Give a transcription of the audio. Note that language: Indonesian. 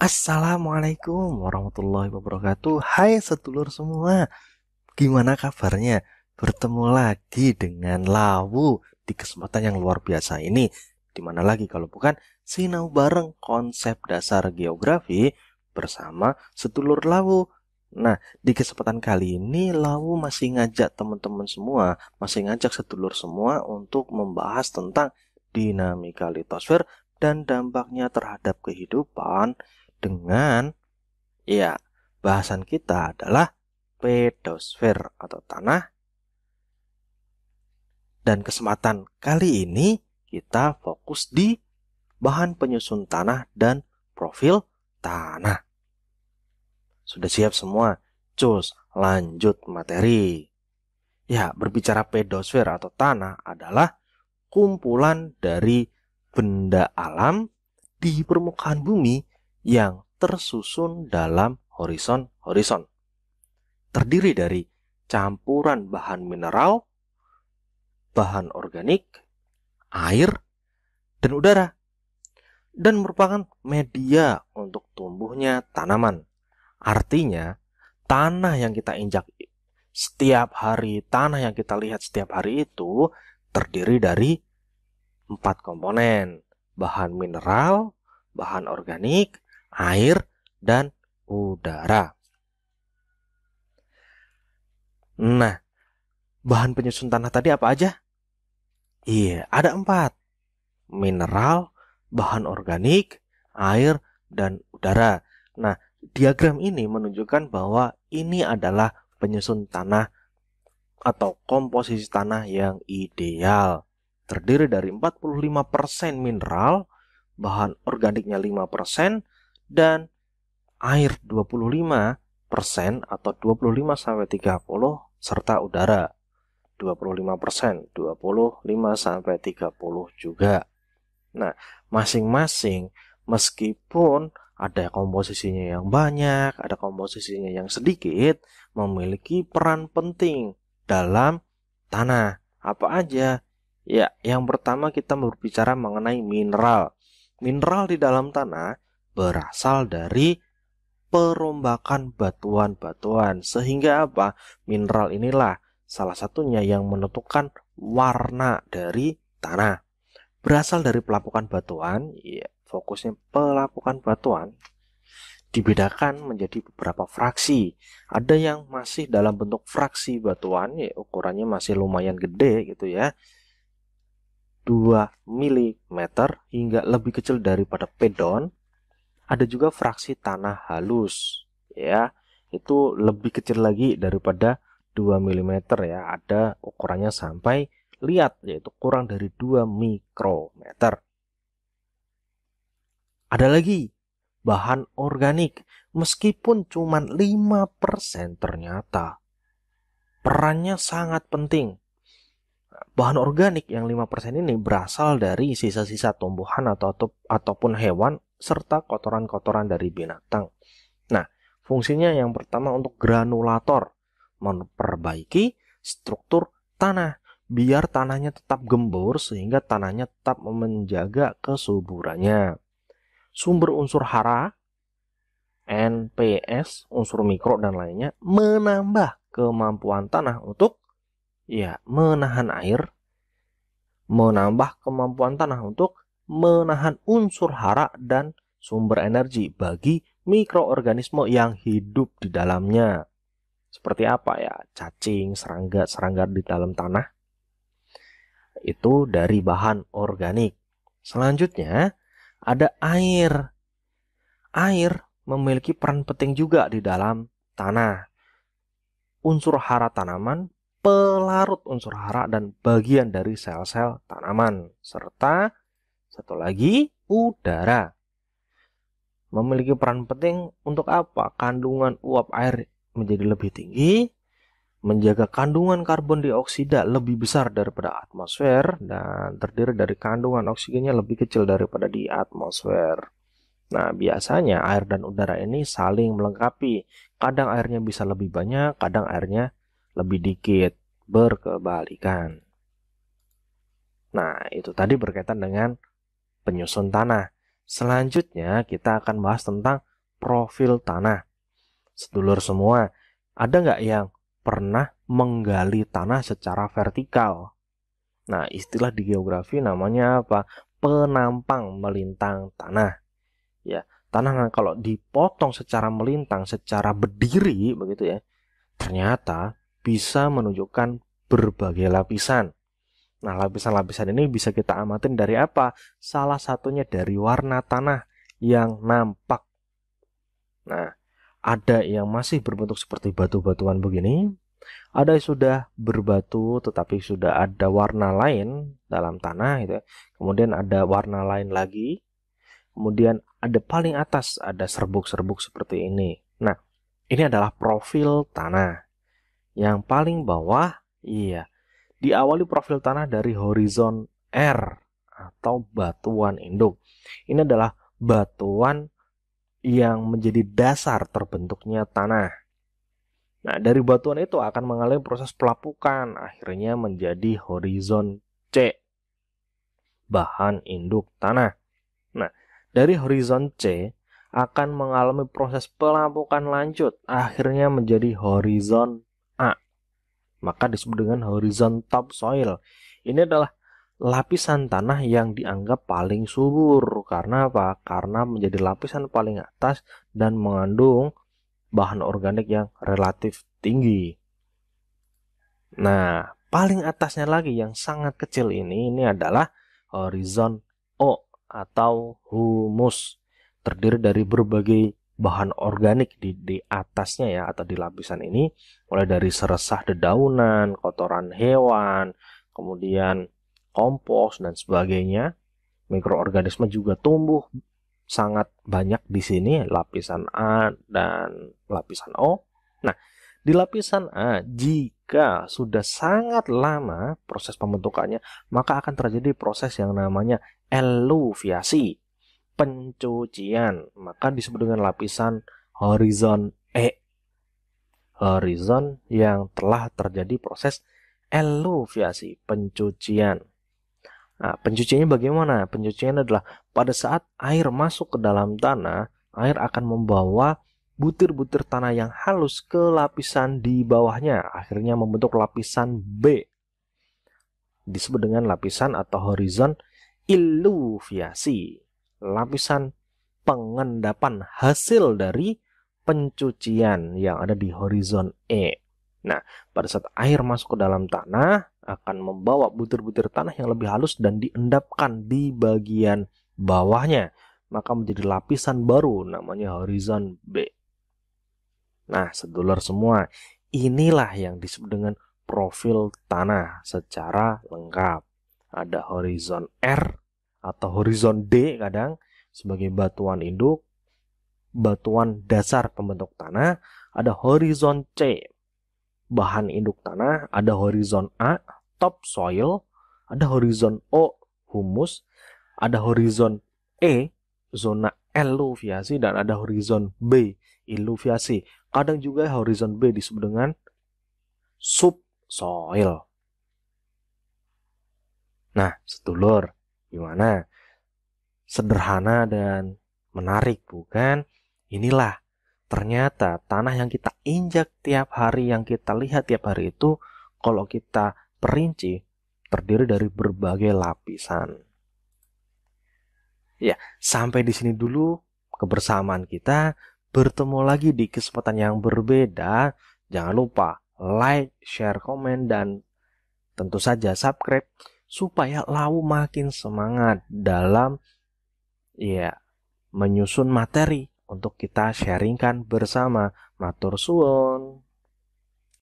Assalamualaikum warahmatullahi wabarakatuh. Hai sedulur semua, gimana kabarnya? Bertemu lagi dengan Lawu di kesempatan yang luar biasa ini. Dimana lagi kalau bukan sinau bareng konsep dasar geografi bersama sedulur Lawu. Nah, di kesempatan kali ini Lawu masih ngajak teman-teman semua, masih ngajak sedulur semua untuk membahas tentang dinamika litosfer dan dampaknya terhadap kehidupan dengan, ya, bahasan kita adalah pedosfer atau tanah. Dan kesempatan kali ini kita fokus di bahan penyusun tanah dan profil tanah. Sudah siap semua? Cus, lanjut materi. Ya, berbicara pedosfer atau tanah adalah kumpulan dari benda alam di permukaan bumi yang tersusun dalam horizon-horizon. Terdiri dari campuran bahan mineral, bahan organik, air, dan udara, dan merupakan media untuk tumbuhnya tanaman. Artinya, tanah yang kita injak setiap hari, tanah yang kita lihat setiap hari itu terdiri dari 4 komponen: bahan mineral, bahan organik, air, dan udara. Nah, bahan penyusun tanah tadi apa aja? Iya, ada 4. Mineral, bahan organik, air, dan udara. Nah, diagram ini menunjukkan bahwa ini adalah penyusun tanah atau komposisi tanah yang ideal. Terdiri dari 45% mineral, bahan organiknya 5%, dan air 25% atau 25-30, serta udara 25%, 25-30 juga. Nah, masing-masing meskipun ada komposisinya yang banyak, ada komposisinya yang sedikit, memiliki peran penting dalam tanah. Apa aja? Ya, yang pertama kita berbicara mengenai mineral. Mineral di dalam tanah berasal dari perombakan batuan-batuan. Sehingga apa? Mineral inilah salah satunya yang menentukan warna dari tanah. Berasal dari pelapukan batuan, ya, fokusnya pelapukan batuan dibedakan menjadi beberapa fraksi. Ada yang masih dalam bentuk fraksi batuan, ya, ukurannya masih lumayan gede gitu ya. 2 mm hingga lebih kecil daripada pedon. Ada juga fraksi tanah halus, ya. Itu lebih kecil lagi daripada 2 mm ya. Ada ukurannya sampai, lihat, yaitu kurang dari 2 mikrometer. Ada lagi bahan organik, meskipun cuma 5%, ternyata perannya sangat penting. Bahan organik yang 5% ini berasal dari sisa-sisa tumbuhan ataupun hewan serta kotoran-kotoran dari binatang. Nah, fungsinya yang pertama untuk granulator, memperbaiki struktur tanah biar tanahnya tetap gembur sehingga tanahnya tetap menjaga kesuburannya. Sumber unsur hara, NPS, unsur mikro dan lainnya menambah kemampuan tanah untuk, ya, menahan air, menambah kemampuan tanah untuk menahan unsur hara dan sumber energi bagi mikroorganisme yang hidup di dalamnya. Seperti apa ya? Cacing, serangga di dalam tanah. Itu dari bahan organik. Selanjutnya ada air. Air memiliki peran penting juga di dalam tanah. Unsur hara tanaman, pelarut unsur hara dan bagian dari sel-sel tanaman, serta satu lagi udara. Memiliki peran penting untuk apa? Kandungan uap air menjadi lebih tinggi, menjaga kandungan karbon dioksida lebih besar daripada atmosfer, dan terdiri dari kandungan oksigennya lebih kecil daripada di atmosfer. Nah, biasanya air dan udara ini saling melengkapi. Kadang airnya bisa lebih banyak, kadang airnya lebih dikit, berkebalikan. Nah, itu tadi berkaitan dengan penyusun tanah. Selanjutnya kita akan bahas tentang profil tanah. Sedulur semua, ada nggak yang pernah menggali tanah secara vertikal? Nah, istilah di geografi namanya apa? Penampang melintang tanah. Ya, tanah kalau dipotong secara melintang, secara berdiri begitu ya, ternyata bisa menunjukkan berbagai lapisan. Nah, lapisan-lapisan ini bisa kita amatin dari apa? Salah satunya dari warna tanah yang nampak. Nah, ada yang masih berbentuk seperti batu-batuan begini, ada yang sudah berbatu tetapi sudah ada warna lain dalam tanah gitu ya. Kemudian ada warna lain lagi. Kemudian ada paling atas ada serbuk-serbuk seperti ini. Nah, ini adalah profil tanah. Yang paling bawah, iya, diawali profil tanah dari horizon R atau batuan induk. Ini adalah batuan yang menjadi dasar terbentuknya tanah. Nah, dari batuan itu akan mengalami proses pelapukan, akhirnya menjadi horizon C, bahan induk tanah. Nah, dari horizon C akan mengalami proses pelapukan lanjut, akhirnya menjadi horizon A. Maka disebut dengan horizon topsoil. Ini adalah lapisan tanah yang dianggap paling subur. Karena apa? Karena menjadi lapisan paling atas dan mengandung bahan organik yang relatif tinggi. Nah, paling atasnya lagi yang sangat kecil ini adalah horizon O atau humus. Terdiri dari berbagai bahan organik di atasnya ya, atau di lapisan ini, mulai dari seresah dedaunan, kotoran hewan, kemudian kompos dan sebagainya. Mikroorganisme juga tumbuh sangat banyak di sini, lapisan A dan lapisan O. Nah, di lapisan A jika sudah sangat lama proses pembentukannya, maka akan terjadi proses yang namanya eluviasi, pencucian, maka disebut dengan lapisan horizon E. Horizon yang telah terjadi proses eluviasi, pencucian. Nah, pencuciannya bagaimana? Pencucian adalah pada saat air masuk ke dalam tanah, air akan membawa butir-butir tanah yang halus ke lapisan di bawahnya, akhirnya membentuk lapisan B. Disebut dengan lapisan atau horizon eluviasi, lapisan pengendapan hasil dari pencucian yang ada di horizon E. Nah, pada saat air masuk ke dalam tanah, akan membawa butir-butir tanah yang lebih halus dan diendapkan di bagian bawahnya. Maka menjadi lapisan baru namanya horizon B. Nah, sedulur semua, inilah yang disebut dengan profil tanah secara lengkap. Ada horizon R atau horizon D kadang sebagai batuan induk, batuan dasar pembentuk tanah, ada horizon C, bahan induk tanah, ada horizon A, topsoil, ada horizon O, humus, ada horizon E, zona eluviasi, dan ada horizon B, eluviasi. Kadang juga horizon B disebut dengan subsoil. Nah, sedulur, gimana? Sederhana dan menarik, bukan? Inilah ternyata tanah yang kita injak tiap hari, yang kita lihat tiap hari itu, kalau kita perinci, terdiri dari berbagai lapisan. Ya, sampai di sini dulu kebersamaan kita. Bertemu lagi di kesempatan yang berbeda. Jangan lupa like, share, komen, dan tentu saja subscribe supaya Lau makin semangat dalam menyusun materi untuk kita sharingkan bersama. Matur suwun.